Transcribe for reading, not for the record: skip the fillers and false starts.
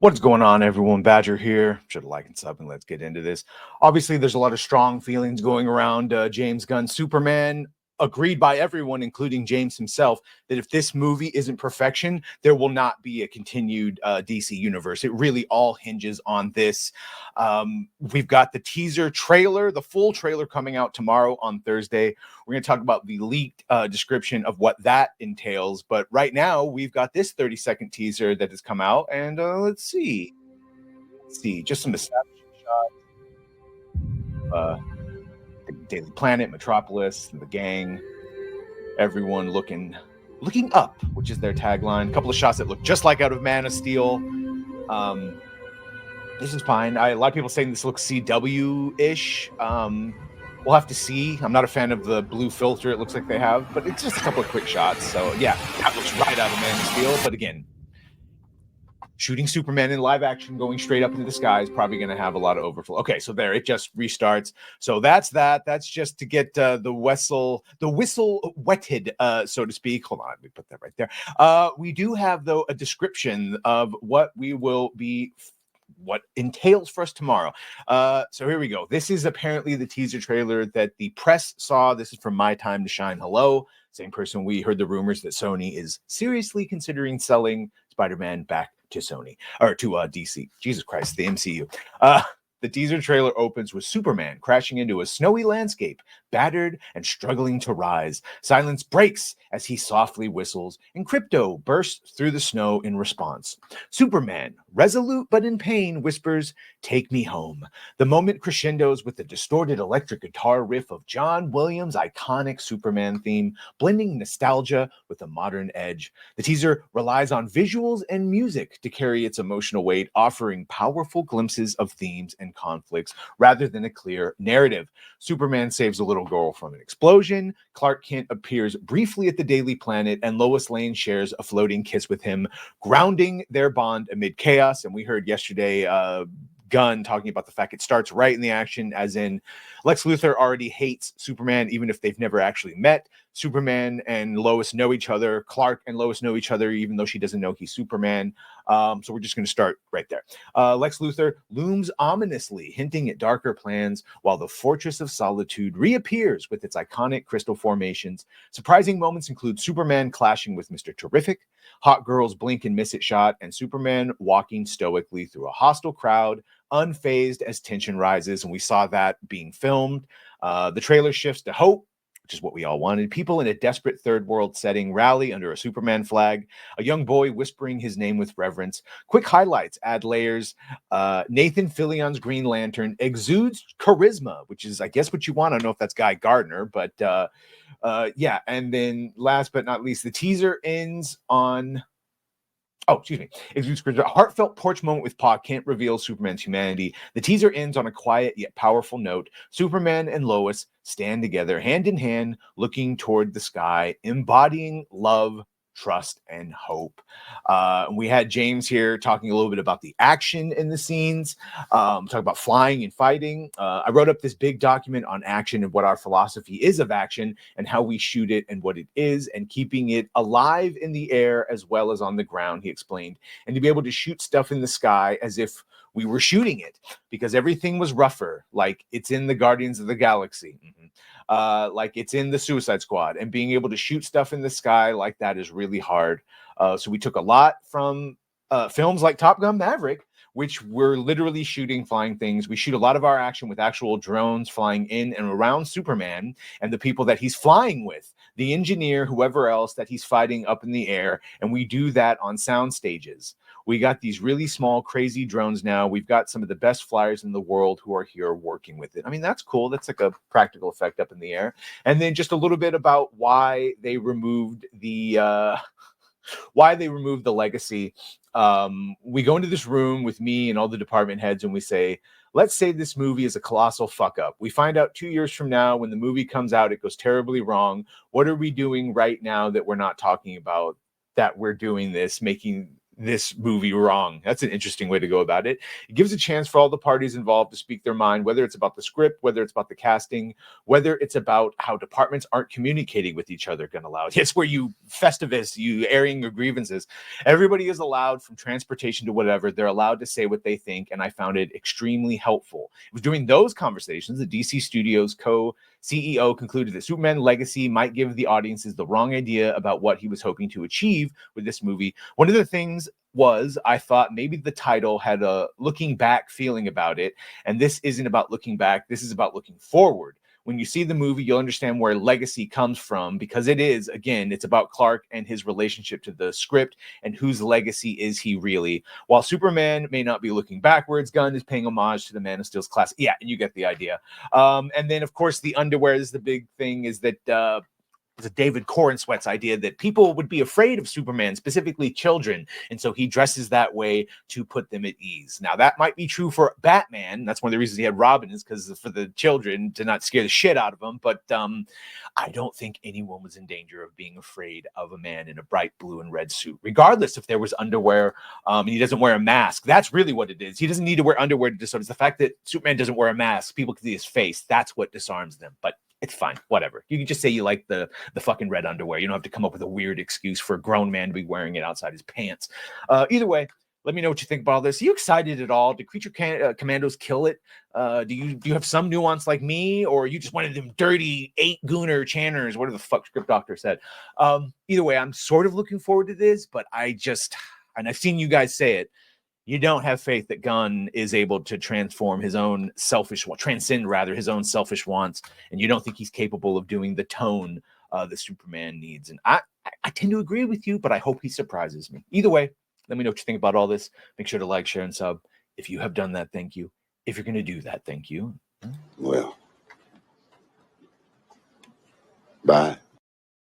What's going on, everyone? Badger here. Should like and sub, and let's get into this. Obviously, there's a lot of strong feelings going around James Gunn's Superman. Agreed by everyone, including James himself, that if this movie isn't perfection, there will not be a continued DC universe. It really all hinges on this. We've got the teaser trailer, the full trailer coming out tomorrow on Thursday. We're going to talk about the leaked description of what that entails. But right now, we've got this 30-second teaser that has come out. And let's see. Just some establishing shots. The Daily Planet, Metropolis, the gang, everyone looking up, which is their tagline. A couple of shots that look just like out of Man of Steel. This is fine. A lot of people saying this looks CW-ish. We'll have to see. I'm not a fan of the blue filter it looks like they have, but it's just a couple of quick shots. So yeah, that looks right out of Man of Steel. But again, shooting Superman in live action, going straight up into the sky is probably going to have a lot of overflow. Okay, so there, it just restarts. So that's that. That's just to get the whistle wetted, so to speak. Hold on, let me put that right there. We do have, though, a description of what entails for us tomorrow. So here we go. This is apparently the teaser trailer that the press saw. This is from My Time to Shine. Hello. Same person. We heard the rumors that Sony is seriously considering selling Spider-Man back to Sony or to DC. Jesus Christ, the MCU. The teaser trailer opens with Superman crashing into a snowy landscape, battered and struggling to rise. Silence breaks as he softly whistles, and Crypto bursts through the snow in response. Superman, resolute but in pain, whispers, "Take me home." The moment crescendos with the distorted electric guitar riff of John Williams' iconic Superman theme, blending nostalgia with a modern edge. The teaser relies on visuals and music to carry its emotional weight, offering powerful glimpses of themes and conflicts rather than a clear narrative. Superman saves a little girl from an explosion. Clark Kent appears briefly at the Daily Planet, and Lois Lane shares a floating kiss with him, grounding their bond amid chaos. And we heard yesterday Gunn talking about the fact it starts right in the action, as in Lex Luthor already hates Superman, even if they've never actually met. Superman and Lois know each other. Clark and Lois know each other, even though she doesn't know he's Superman. So we're just going to start right there. Lex Luthor looms ominously, hinting at darker plans, while the Fortress of Solitude reappears with its iconic crystal formations. Surprising moments include Superman clashing with Mr. Terrific, hot girls blink and miss it shot, and Superman walking stoically through a hostile crowd, unfazed as tension rises. And we saw that being filmed. The trailer shifts to hope, which is what we all wanted. People in a desperate third world setting rally under a Superman flag, a young boy whispering his name with reverence. Quick highlights add layers. Nathan Fillion's Green Lantern exudes charisma, which is, I guess, what you want. I don't know if that's Guy Gardner, but yeah. And then last but not least, the teaser ends on... Oh, excuse me. A heartfelt porch moment with Pa Kent reveals Superman's humanity. The teaser ends on a quiet yet powerful note. Superman and Lois stand together, hand in hand, looking toward the sky, embodying love, trust, and hope. We had James here talking a little bit about the action in the scenes, talking about flying and fighting. I wrote up this big document on action and what our philosophy is of action and how we shoot it and what it is, and keeping it alive in the air as well as on the ground, he explained. And to be able to shoot stuff in the sky as if we were shooting it, because everything was rougher, like it's in the Guardians of the Galaxy. Like it's in the Suicide Squad, and being able to shoot stuff in the sky like that is really hard. So we took a lot from films like Top Gun Maverick, which we're literally shooting flying things. We shoot a lot of our action with actual drones flying in and around Superman and the people that he's flying with, the engineer, whoever else that he's fighting up in the air. And we do that on sound stages. We got these really small, crazy drones now. We've got some of the best flyers in the world who are here working with it. I mean, that's cool. That's like a practical effect up in the air. And then just a little bit about why they removed the legacy. We go into this room with me and all the department heads, and we say, let's say this movie is a colossal fuck up. We find out 2 years from now, when the movie comes out, it goes terribly wrong. What are we doing right now that we're not talking about, that we're doing this, making this movie wrong. That's an interesting way to go about it. It gives a chance for all the parties involved to speak their mind, whether it's about the script, whether it's about the casting, whether it's about how departments aren't communicating with each other. Gonna allow it's where you Festivus, you airing your grievances. Everybody is allowed, from transportation to whatever, they're allowed to say what they think, and I found it extremely helpful. It was during those conversations the DC Studios co-CEO concluded that Superman Legacy might give the audiences the wrong idea about what he was hoping to achieve with this movie. One of the things was, I thought maybe the title had a looking back feeling about it, and this isn't about looking back, this is about looking forward. When you see the movie, you'll understand where Legacy comes from, because it is, again, it's about Clark and his relationship to the script and whose legacy is he really. While Superman may not be looking backwards, Gunn is paying homage to the Man of Steel's class. Yeah, and you get the idea. And then, of course, the underwear is the big thing, is that was a David Corenswet's idea that people would be afraid of Superman, specifically children. And so he dresses that way to put them at ease. Now, that might be true for Batman. That's one of the reasons he had Robin, is because for the children to not scare the shit out of them. But I don't think anyone was in danger of being afraid of a man in a bright blue and red suit, regardless if there was underwear and he doesn't wear a mask. That's really what it is. He doesn't need to wear underwear to disarm. It's the fact that Superman doesn't wear a mask. People can see his face. That's what disarms them. But it's fine, whatever. You can just say you like the fucking red underwear. You don't have to come up with a weird excuse for a grown man to be wearing it outside his pants. Either way, let me know what you think about all this. Are you excited at all? Did Creature Commandos kill it? Do you have some nuance like me, or you just one of them dirty 8 Gooner Channers, whatever the fuck Script Doctor said? Either way, I'm sort of looking forward to this, but and I've seen you guys say it, you don't have faith that Gunn is able to transcend his own selfish wants, and you don't think he's capable of doing the tone that Superman needs. And I tend to agree with you, but I hope he surprises me. Either way, let me know what you think about all this. Make sure to like, share, and sub. If you have done that, thank you. If you're going to do that, thank you. Well, bye.